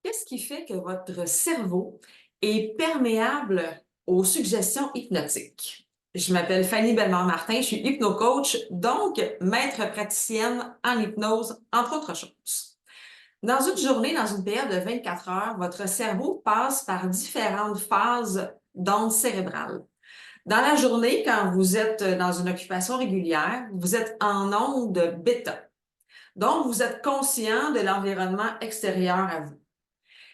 Qu'est-ce qui fait que votre cerveau est perméable aux suggestions hypnotiques? Je m'appelle Fanny Bellemare-Martin, je suis hypnocoach, donc maître praticienne en hypnose, entre autres choses. Dans une journée, dans une période de 24 heures, votre cerveau passe par différentes phases d'ondes cérébrales. Dans la journée, quand vous êtes dans une occupation régulière, vous êtes en onde bêta. Donc, vous êtes conscient de l'environnement extérieur à vous.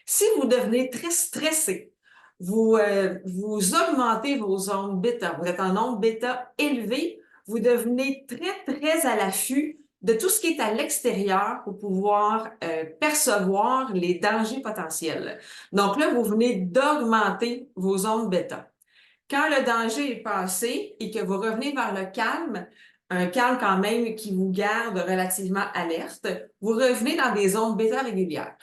Si vous devenez très stressé, vous augmentez vos ondes bêta, vous êtes en ondes bêta élevées, vous devenez très à l'affût de tout ce qui est à l'extérieur pour pouvoir percevoir les dangers potentiels. Donc là, vous venez d'augmenter vos ondes bêta. Quand le danger est passé et que vous revenez vers le calme, un calme quand même qui vous garde relativement alerte, vous revenez dans des ondes bêta régulières.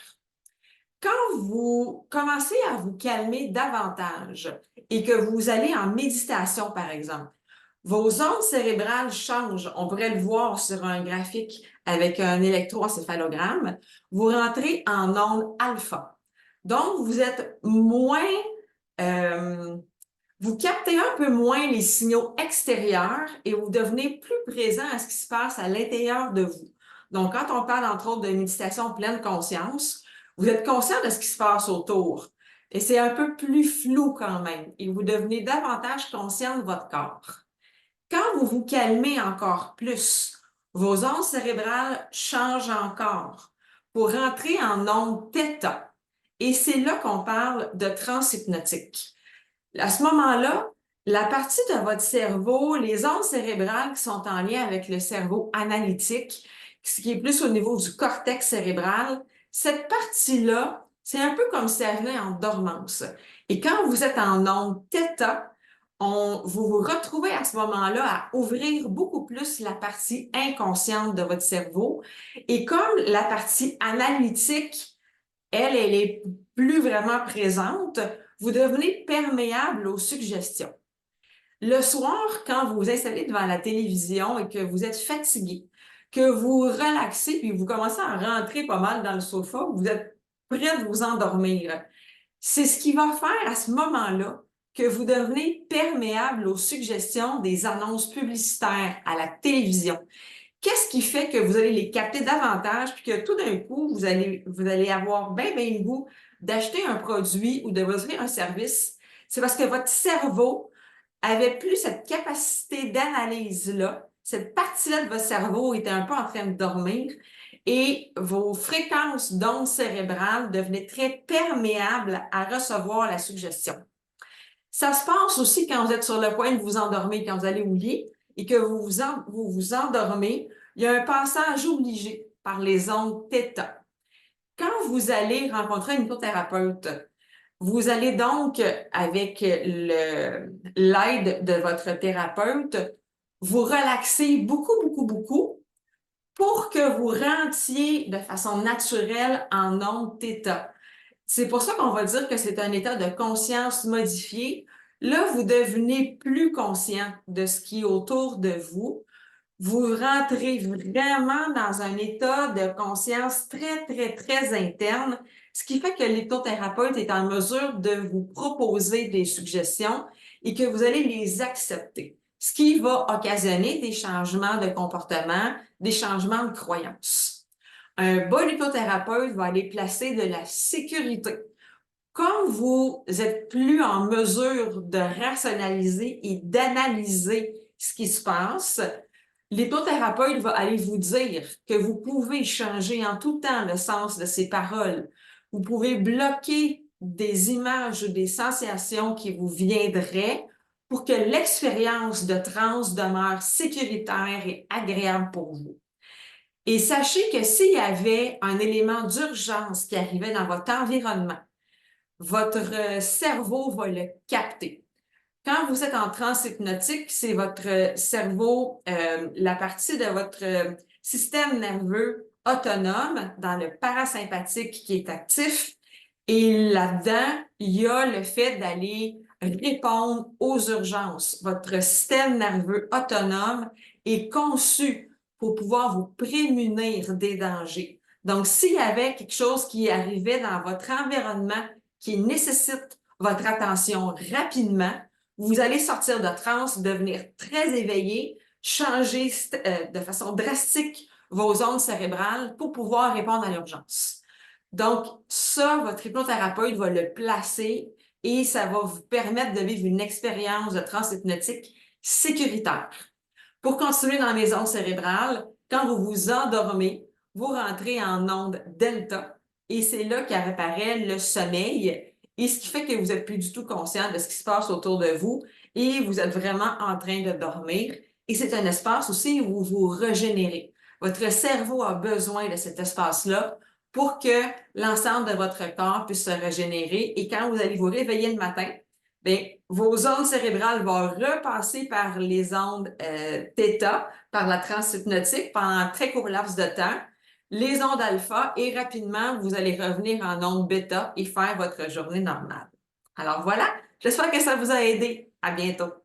Quand vous commencez à vous calmer davantage et que vous allez en méditation, par exemple, vos ondes cérébrales changent. On pourrait le voir sur un graphique avec un électroencéphalogramme. Vous rentrez en onde alpha. Donc, vous êtes moins, euh, vous captez un peu moins les signaux extérieurs et vous devenez plus présent à ce qui se passe à l'intérieur de vous. Donc, quand on parle, entre autres, de méditation pleine conscience, vous êtes conscient de ce qui se passe autour. Et c'est un peu plus flou quand même. Et vous devenez davantage conscient de votre corps. Quand vous vous calmez encore plus, vos ondes cérébrales changent encore pour rentrer en onde θ. Et c'est là qu'on parle de transe hypnotique. À ce moment-là, la partie de votre cerveau, les ondes cérébrales qui sont en lien avec le cerveau analytique, ce qui est plus au niveau du cortex cérébral, cette partie-là, c'est un peu comme si elle venait en dormance. Et quand vous êtes en onde θ, vous vous retrouvez à ce moment-là à ouvrir beaucoup plus la partie inconsciente de votre cerveau. Et comme la partie analytique, elle est plus vraiment présente, vous devenez perméable aux suggestions. Le soir, quand vous vous installez devant la télévision et que vous êtes fatigué, que vous relaxez puis vous commencez à rentrer pas mal dans le sofa, vous êtes prêt de vous endormir. C'est ce qui va faire à ce moment-là que vous devenez perméable aux suggestions des annonces publicitaires à la télévision. Qu'est-ce qui fait que vous allez les capter davantage puis que tout d'un coup, vous allez avoir bien le goût d'acheter un produit ou de vous offrir un service? C'est parce que votre cerveau avait plus cette capacité d'analyse-là. Cette partie-là de votre cerveau était un peu en train de dormir et vos fréquences d'ondes cérébrales devenaient très perméables à recevoir la suggestion. Ça se passe aussi quand vous êtes sur le point de vous endormir, quand vous allez au lit et que vous endormez, il y a un passage obligé par les ondes θ. Quand vous allez rencontrer un hypnothérapeute, vous allez donc, avec l'aide de votre thérapeute, vous relaxer beaucoup pour que vous rentiez de façon naturelle en ondes θ. C'est pour ça qu'on va dire que c'est un état de conscience modifié. Là, vous devenez plus conscient de ce qui est autour de vous. Vous rentrez vraiment dans un état de conscience très interne, ce qui fait que l'hypnothérapeute est en mesure de vous proposer des suggestions et que vous allez les accepter, ce qui va occasionner des changements de comportement, des changements de croyances. Un bon hypnothérapeute va aller placer de la sécurité. Quand vous êtes plus en mesure de rationaliser et d'analyser ce qui se passe, l'hypnothérapeute va aller vous dire que vous pouvez changer en tout temps le sens de ses paroles. Vous pouvez bloquer des images ou des sensations qui vous viendraient pour que l'expérience de transe demeure sécuritaire et agréable pour vous. Et sachez que s'il y avait un élément d'urgence qui arrivait dans votre environnement, votre cerveau va le capter. Quand vous êtes en transe hypnotique, c'est votre cerveau, la partie de votre système nerveux autonome dans le parasympathique qui est actif. Et là-dedans, il y a le fait d'aller répondre aux urgences. Votre système nerveux autonome est conçu pour pouvoir vous prémunir des dangers. Donc, s'il y avait quelque chose qui arrivait dans votre environnement qui nécessite votre attention rapidement, vous allez sortir de transe, devenir très éveillé, changer de façon drastique vos ondes cérébrales pour pouvoir répondre à l'urgence. Donc, ça, votre hypnothérapeute va le placer et ça va vous permettre de vivre une expérience de transe hypnotique sécuritaire. Pour continuer dans les ondes cérébrales, quand vous vous endormez, vous rentrez en onde delta et c'est là qu'apparaît le sommeil et ce qui fait que vous n'êtes plus du tout conscient de ce qui se passe autour de vous et vous êtes vraiment en train de dormir. Et c'est un espace aussi où vous vous régénérez. Votre cerveau a besoin de cet espace-là pour que l'ensemble de votre corps puisse se régénérer. Et quand vous allez vous réveiller le matin, bien, vos ondes cérébrales vont repasser par les ondes θ, par la transe hypnotique pendant un très court laps de temps, les ondes alpha et rapidement, vous allez revenir en ondes bêta et faire votre journée normale. Alors voilà, j'espère que ça vous a aidé. À bientôt.